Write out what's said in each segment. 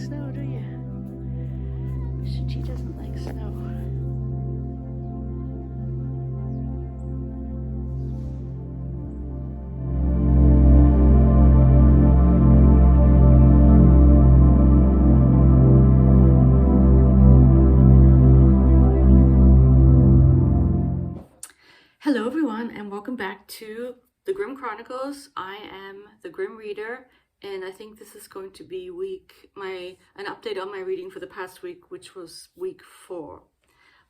snow, do you? Shinji doesn't like snow. Hello everyone, and welcome back to the Grimm Chronicles. I am the Grimm Reader, and I think this is going to be an update on my reading for the past week, which was week 4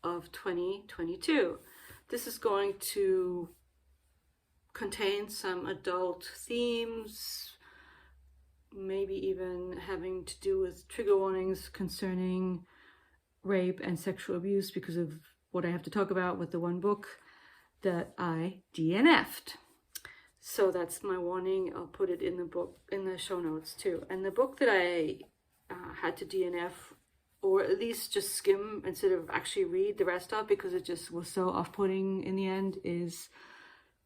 of 2022. This is going to contain some adult themes, maybe even having to do with trigger warnings concerning rape and sexual abuse because of what I have to talk about with the one book that I DNF'd. So that's my warning. I'll put it in the book, in the show notes too. And the book that I had to DNF, or at least just skim instead of actually read the rest of, because it just was so off-putting in the end, is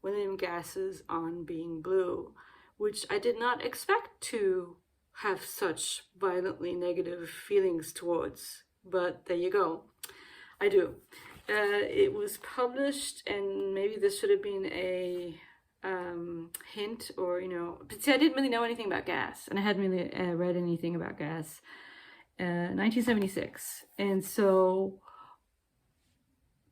William Gass's On Being Blue, which I did not expect to have such violently negative feelings towards, but there you go. I do. It was published, and maybe this should have been a hint, or, but see, I didn't really know anything about Gass, and I hadn't really read anything about Gass. 1976. And so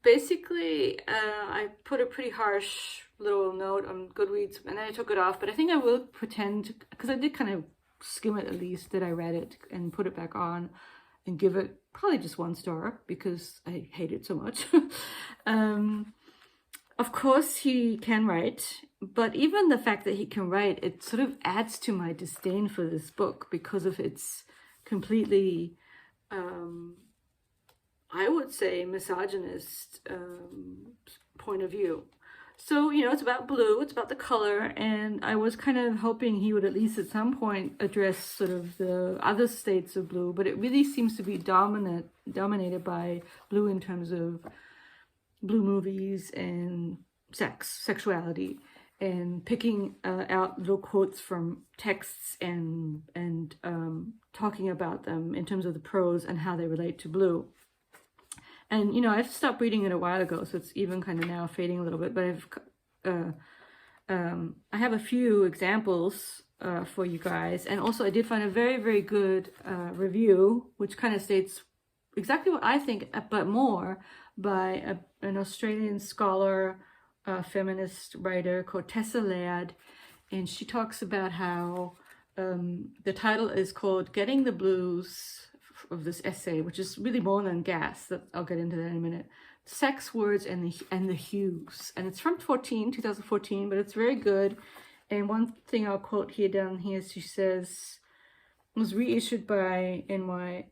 basically, I put a pretty harsh little note on Goodreads, and then I took it off, but I think I will pretend, because I did kind of skim it at least, that I read it and put it back on and give it probably just 1 star because I hate it so much. Of course, he can write, but even the fact that he can write, it sort of adds to my disdain for this book because of its completely, I would say, misogynist point of view. So, it's about blue, it's about the color, and I was kind of hoping he would at least at some point address sort of the other states of blue, but it really seems to be dominated by blue in terms of blue movies and sexuality, and picking out little quotes from texts and talking about them in terms of the prose and how they relate to blue. And, I've stopped reading it a while ago, so it's even kind of now fading a little bit, but I have a few examples for you guys. And also I did find a very, very good review, which kind of states exactly what I think, but more, by an Australian scholar, feminist writer called Tessa Laird. And she talks about how the title is called Getting the Blues, of this essay, which is really more than Gass. I'll get into that in a minute. Sex, Words, and the Hues. And it's from 2014, but it's very good. And one thing I'll quote down here, she says, was reissued by NYRB,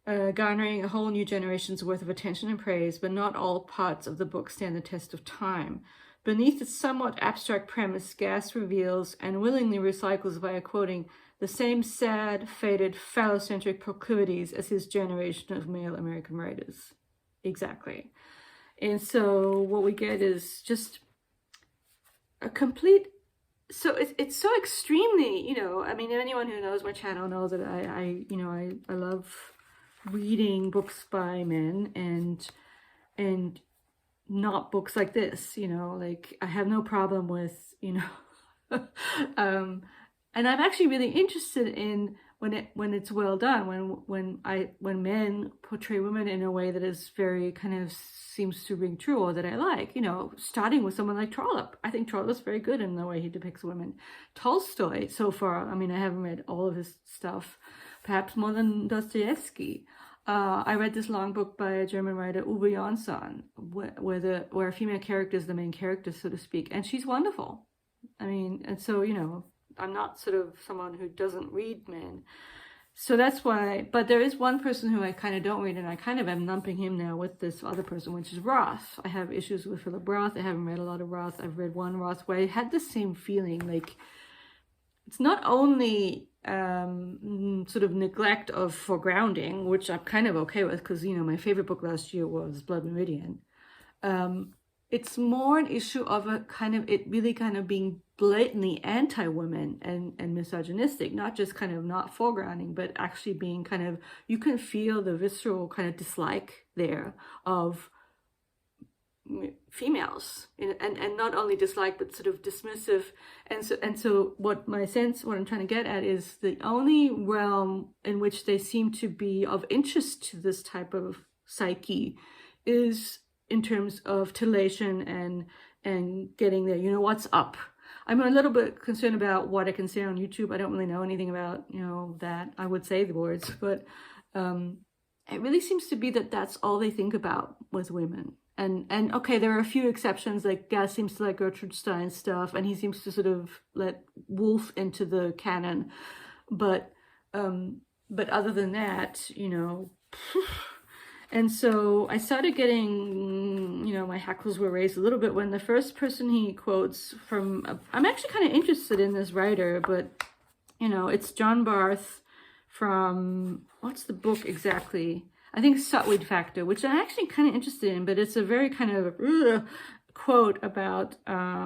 garnering a whole new generation's worth of attention and praise, but not all parts of the book stand the test of time. Beneath its somewhat abstract premise, Gass reveals and willingly recycles via quoting the same sad, faded, phallocentric proclivities as his generation of male American writers. Exactly. And so what we get is just a complete, so it's so extremely, anyone who knows my channel knows that I love reading books by men and not books like this, like I have no problem with, and I'm actually really interested in when it's well done, when men portray women in a way that is very kind of seems to ring true, or that I like, starting with someone like Trollope. I think Trollope's very good in the way he depicts women. Tolstoy, so far, I haven't read all of his stuff, perhaps more than Dostoevsky. I read this long book by a German writer, Uwe Jonsson, where a female character is the main character, so to speak, and she's wonderful. And so, I'm not sort of someone who doesn't read men. So that's why, but there is one person who I kind of don't read, and I kind of am lumping him now with this other person, which is Roth. I have issues with Philip Roth. I haven't read a lot of Roth. I've read one Roth where I had the same feeling, like it's not only sort of neglect of foregrounding, which I'm kind of okay with, because, my favorite book last year was Blood Meridian. it's more an issue of a kind of, it really kind of being blatantly anti-women and misogynistic, not just kind of not foregrounding, but actually being kind of, you can feel the visceral kind of dislike there of females, and not only dislike, but sort of dismissive. And so what I'm trying to get at is the only realm in which they seem to be of interest to this type of psyche is in terms of titillation and getting there, you know, what's up. I'm a little bit concerned about what I can say on YouTube. I don't really know anything about, you know, that. I would say the words, but it really seems to be that that's all they think about with women. And okay, there are a few exceptions, like Gas seems to like Gertrude Stein stuff, and he seems to sort of let Woolf into the canon. But other than that, you know, and so I started getting, you know, my hackles were raised a little bit when the first person he quotes from, I'm actually kind of interested in this writer, but, you know, it's John Barth from, what's the book exactly? I think Sotweed Factor, which I'm actually kind of interested in, but it's a very kind of quote about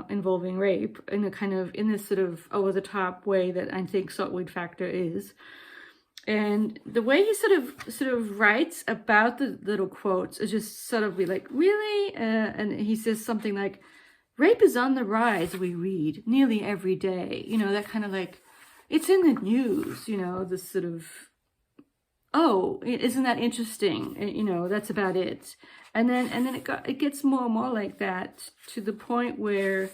involving rape in a kind of, in this sort of over-the-top way that I think Sotweed Factor is. And the way he sort of writes about the little quotes is just sort of be like, really? And he says something like, rape is on the rise, we read, nearly every day. You know, that kind of like, it's in the news, you know, this sort of, oh, isn't that interesting? You know, that's about it. And then it gets more and more like that, to the point where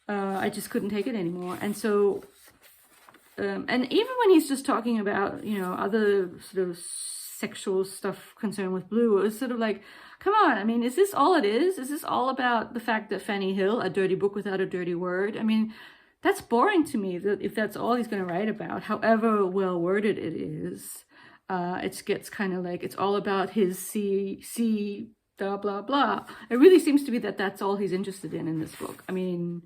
I just couldn't take it anymore. And so, and even when he's just talking about, you know, other sort of sexual stuff concerned with Blue, it was sort of like, come on, I mean, is this all it is? Is this all about the fact that Fanny Hill, a dirty book without a dirty word? I mean, that's boring to me, that if that's all he's going to write about, however well worded it is. It gets kind of like, it's all about his C, blah, blah, blah. It really seems to be that that's all he's interested in this book. I mean,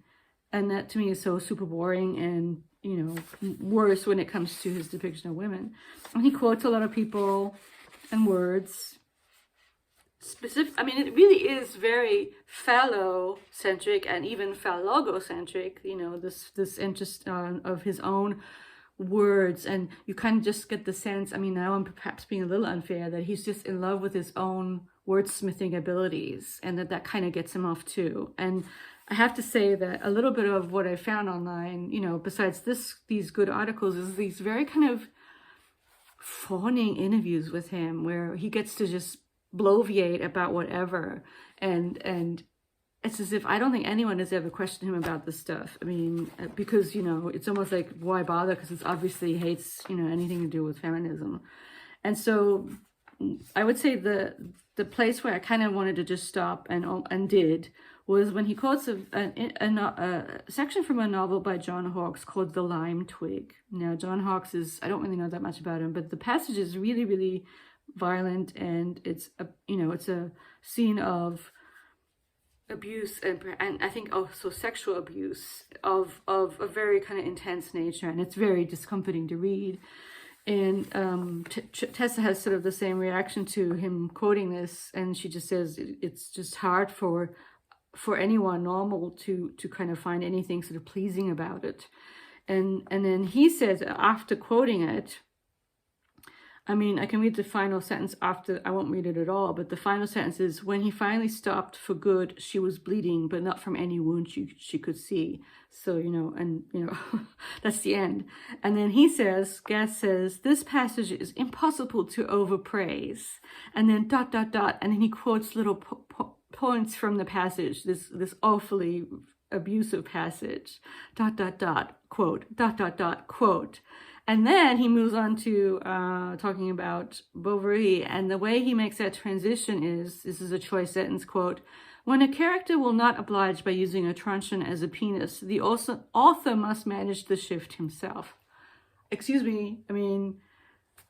and that to me is so super boring and, you know, worse when it comes to his depiction of women. And he quotes a lot of people and words. I mean, it really is very phallocentric and even phallogocentric, you know, this interest of his own words. And you kind of just get the sense, I mean, now I'm perhaps being a little unfair, that he's just in love with his own wordsmithing abilities, and that kind of gets him off too. And I have to say that a little bit of what I found online, you know, besides these good articles, is these very kind of fawning interviews with him where he gets to just bloviate about whatever, and it's as if I don't think anyone has ever questioned him about this stuff. I mean, because, you know, it's almost like, why bother? Because it's obviously he hates, you know, anything to do with feminism. And so I would say the place where I kind of wanted to just stop and did was when he quotes a section from a novel by John Hawkes called The Lime Twig. Now, John Hawkes is, I don't really know that much about him, but the passage is really, really violent, and it's a scene of abuse and I think also sexual abuse of a very kind of intense nature, and it's very discomforting to read. And Tessa has sort of the same reaction to him quoting this, and she just says it's just hard for anyone normal to kind of find anything sort of pleasing about it. And then he says, after quoting it, I mean, I can read the final sentence after, I won't read it at all, but the final sentence is, when he finally stopped for good, she was bleeding, but not from any wound she could see. So, you know, and, you know, that's the end. And then he says, Gass says, this passage is impossible to overpraise. And then ... and then he quotes little points from the passage, this awfully abusive passage, ... quote, ... quote. And then he moves on to talking about Bovary, and the way he makes that transition is, this is a choice sentence, quote, when a character will not oblige by using a truncheon as a penis, the author must manage the shift himself. Excuse me, I mean,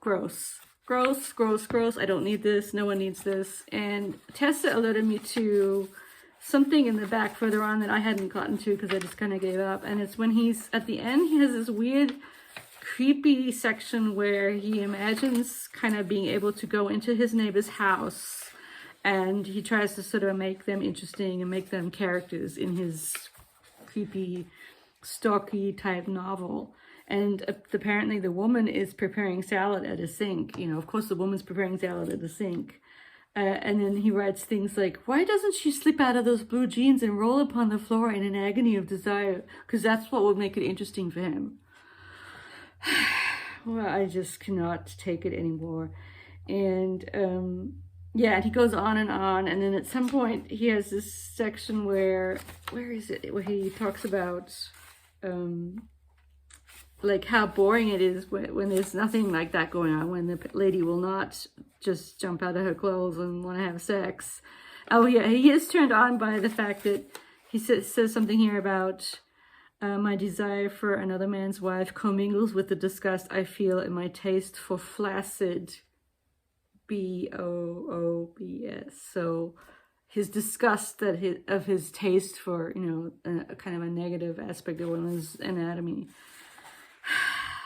gross. Gross, gross, gross. I don't need this. No one needs this. And Tessa alerted me to something in the back further on that I hadn't gotten to because I just kind of gave up. And it's when he's, at the end, he has this weird creepy section where he imagines kind of being able to go into his neighbor's house And he tries to sort of make them interesting and make them characters in his creepy, stalky type novel. And apparently the woman is preparing salad at a sink. You know, of course the woman's preparing salad at a sink. And then he writes things like, why doesn't she slip out of those blue jeans and roll upon the floor in an agony of desire? Because that's what would make it interesting for him. Well, I just cannot take it anymore. And yeah, he goes on. And then at some point he has this section where is it? Where he talks about like how boring it is when there's nothing like that going on, when the lady will not just jump out of her clothes and want to have sex. Oh yeah, he is turned on by the fact that he says something here about my desire for another man's wife commingles with the disgust I feel in my taste for flaccid boobs. So his disgust of his taste for, you know, a kind of a negative aspect of women's anatomy.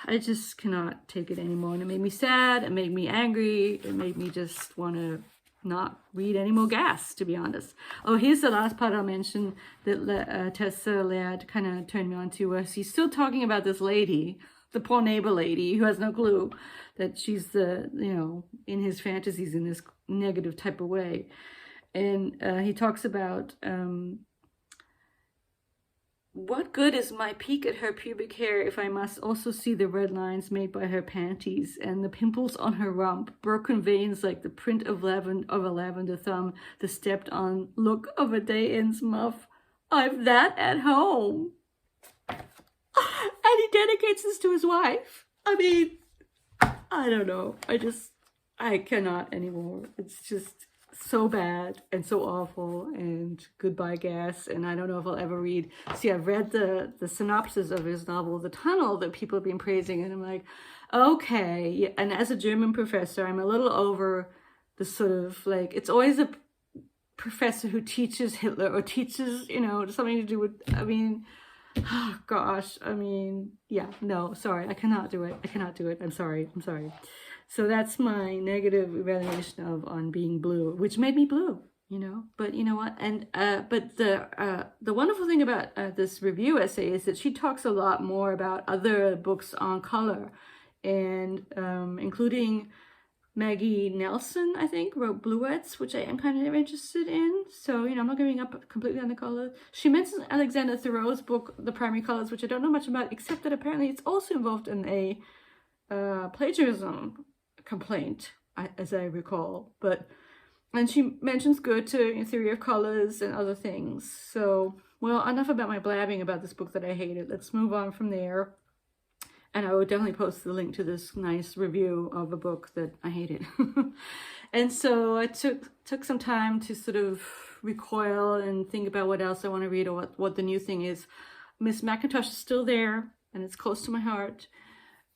I just cannot take it anymore. And it made me sad. It made me angry. It made me just want to not read any more gas, to be honest. Oh, here's the last part I'll mention that Tessa Laird kind of turned me on to, where she's still talking about this lady, the poor neighbor lady, who has no clue that she's the, you know, in his fantasies in this negative type of way. And he talks about what good is my peek at her pubic hair if I must also see the red lines made by her panties and the pimples on her rump, broken veins like the print of a lavender thumb, the stepped-on look of a day-end's muff. I've that at home. And he dedicates this to his wife. I mean, I don't know. I cannot anymore. It's just so bad and so awful, and goodbye gas. And I don't know if I'll ever read. See, I've read the synopsis of his novel, The Tunnel, that people have been praising, and I'm like, okay. And as a German professor, I'm a little over the sort of like, it's always a professor who teaches Hitler or teaches, you know, something to do with, I mean, oh gosh, I mean, yeah, no, sorry, I cannot do it. I'm sorry. So that's my negative evaluation of On Being Blue, which made me blue, you know. But you know what? And but the wonderful thing about this review essay is that she talks a lot more about other books on color, and including Maggie Nelson, I think, wrote Bluets, which I am kind of interested in. So, you know, I'm not giving up completely on the color. She mentions Alexander Thoreau's book, The Primary Colors, which I don't know much about, except that apparently it's also involved in a plagiarism complaint, as I recall. And she mentions Goethe, Theory of Colors, and other things. So, well, enough about my blabbing about this book that I hated. Let's move on from there. And I will definitely post the link to this nice review of a book that I hated. And so I took some time to sort of recoil and think about what else I want to read, or what the new thing is. Miss Macintosh is still there, and it's close to my heart.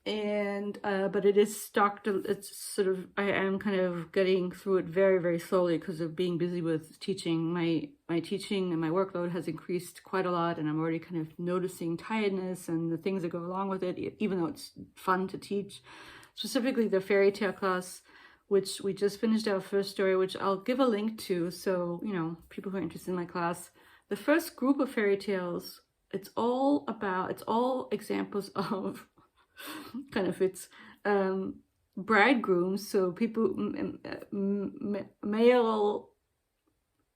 And but it is stocked. It's sort of, I am kind of getting through it very, very slowly because of being busy with teaching. My teaching and my workload has increased quite a lot, and I'm already kind of noticing tiredness and the things that go along with it, even though it's fun to teach. Specifically the fairy tale class, which we just finished our first story, which I'll give a link to, so, you know, people who are interested in my class. The first group of fairy tales, it's all examples of kind of its bridegrooms, so people, male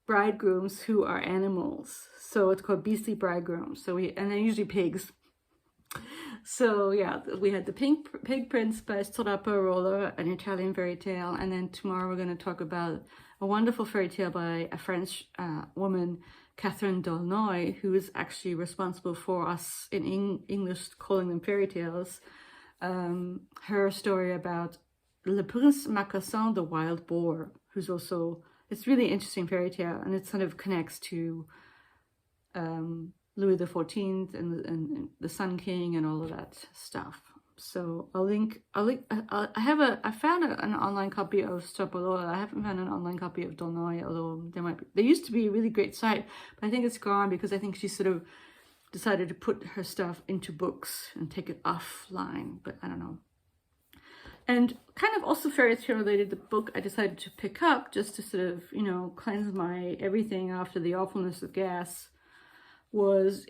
bridegrooms who are animals. So it's called beastly bridegrooms. And they're usually pigs. So yeah, we had the Pig Prince by Strapparola, an Italian fairy tale, and then tomorrow we're going to talk about a wonderful fairy tale by a French woman, Catherine D'Aulnoy, who is actually responsible for us in English calling them fairy tales. Her story about Le Prince Macassin, the wild boar, who's also, it's really interesting fairy tale, and it sort of connects to Louis XIV and the Sun King and all of that stuff. So I found an online copy of Strapparola. I haven't found an online copy of D'Aulnoy, although there used to be a really great site, but I think it's gone because I think she sort of decided to put her stuff into books and take it offline, but I don't know. And kind of also fairy tale related, the book I decided to pick up just to sort of, you know, cleanse my everything after the awfulness of gas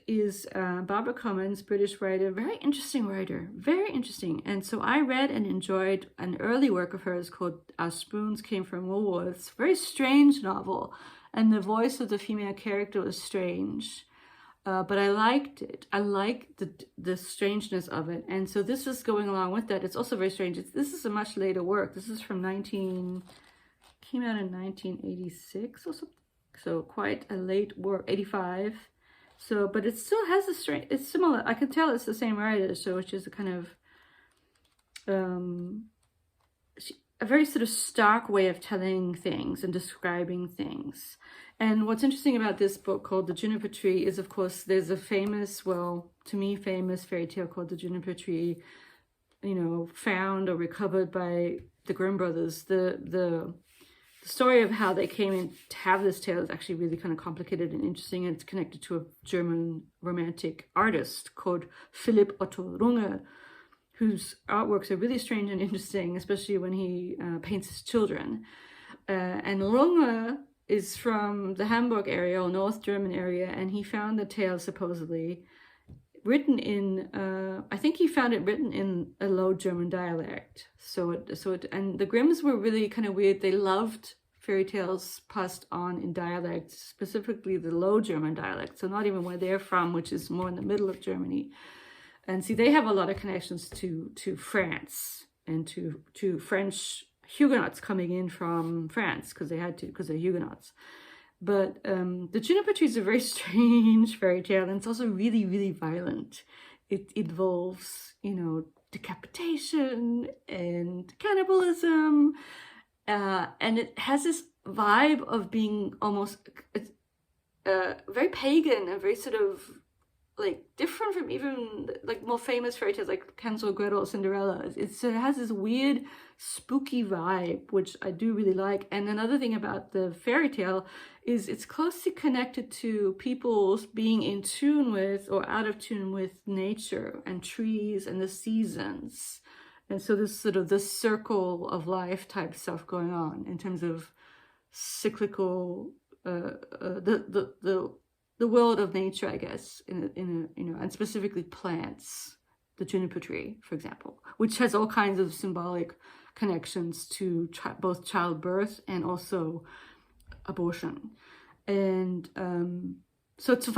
is Barbara Comyns, British writer, very interesting writer, very interesting. And so I read and enjoyed an early work of hers called Our Spoons Came from Woolworths, very strange novel. And the voice of the female character was strange. But I liked it. I liked the strangeness of it. And so this is going along with that. It's also very strange. This is a much later work. This is from came out in 1986 or something. So quite a late work, 85. So, but it still has a strange, it's similar. I can tell it's the same writer. So it's just a kind of, a very sort of stark way of telling things and describing things. And what's interesting about this book called The Juniper Tree is, of course, there's a famous, well, to me, famous fairy tale called The Juniper Tree, you know, found or recovered by the Grimm brothers. The story of how they came in to have this tale is actually really kind of complicated and interesting. And it's connected to a German romantic artist called Philipp Otto Runge, whose artworks are really strange and interesting, especially when he paints his children. And Runge is from the Hamburg area or North German area, and he found the tale supposedly written in, I think he found it written in a Low German dialect. And the Grimms were really kind of weird. They loved fairy tales passed on in dialect, specifically the Low German dialect. So not even where they're from, which is more in the middle of Germany. And see, they have a lot of connections to France and to French Huguenots coming in from France because they had to, because they're Huguenots. But the Juniper Tree is a very strange fairy tale, and it's also really, really violent. It involves, you know, decapitation and cannibalism, and it has this vibe of being almost very pagan and very sort of like different from even like more famous fairy tales like Hansel, Gretel, Cinderella. It has this weird spooky vibe, which I do really like. And another thing about the fairy tale is it's closely connected to people's being in tune with or out of tune with nature and trees and the seasons. And so there's sort of this circle of life type stuff going on in terms of cyclical, the world of nature, I guess, and specifically plants, the juniper tree, for example, which has all kinds of symbolic connections to both childbirth and also abortion. And so it's a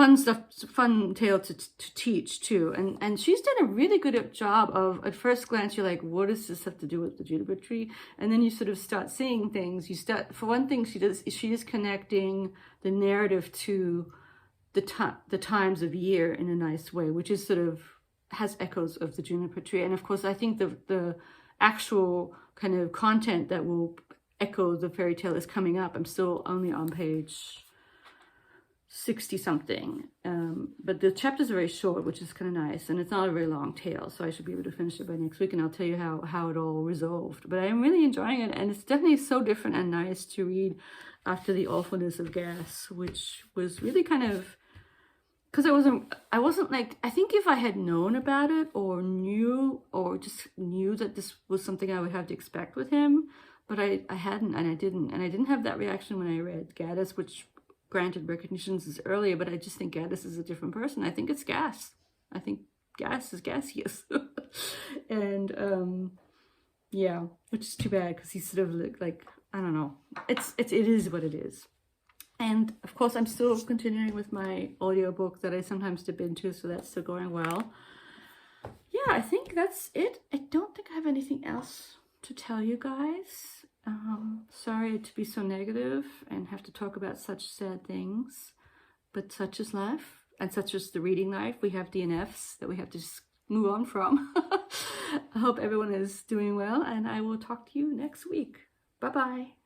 fun tale to teach too. And she's done a really good job of, at first glance, you're like, what does this have to do with the juniper tree? And then you sort of start seeing things. For one thing, she is connecting the narrative to the times of year in a nice way, which is sort of has echoes of the juniper tree. And of course, I think the actual kind of content that will echo the fairy tale is coming up. I'm still only on page 60 something, but the chapters are very short, which is kind of nice, and it's not a very long tale, so I should be able to finish it by next week, and I'll tell you how it all resolved. But I'm really enjoying it, and it's definitely so different and nice to read after the awfulness of gas, which was really kind of, because I wasn't like, I think if I had known about it or just knew that this was something I would have to expect with him, but I hadn't, and I didn't have that reaction when I read Gaddis, which granted recognitions is earlier, but I just think Gaddis is a different person. I think it's gas. I think gas is gaseous. And yeah, which is too bad because he's sort of like, I don't know. It is what it is. And of course, I'm still continuing with my audiobook that I sometimes dip into, so that's still going well. Yeah, I think that's it. I don't think I have anything else to tell you guys. Sorry to be so negative and have to talk about such sad things, but such is life, and such is the reading life. We have DNFs that we have to just move on from. I hope everyone is doing well, and I will talk to you next week. Bye-bye.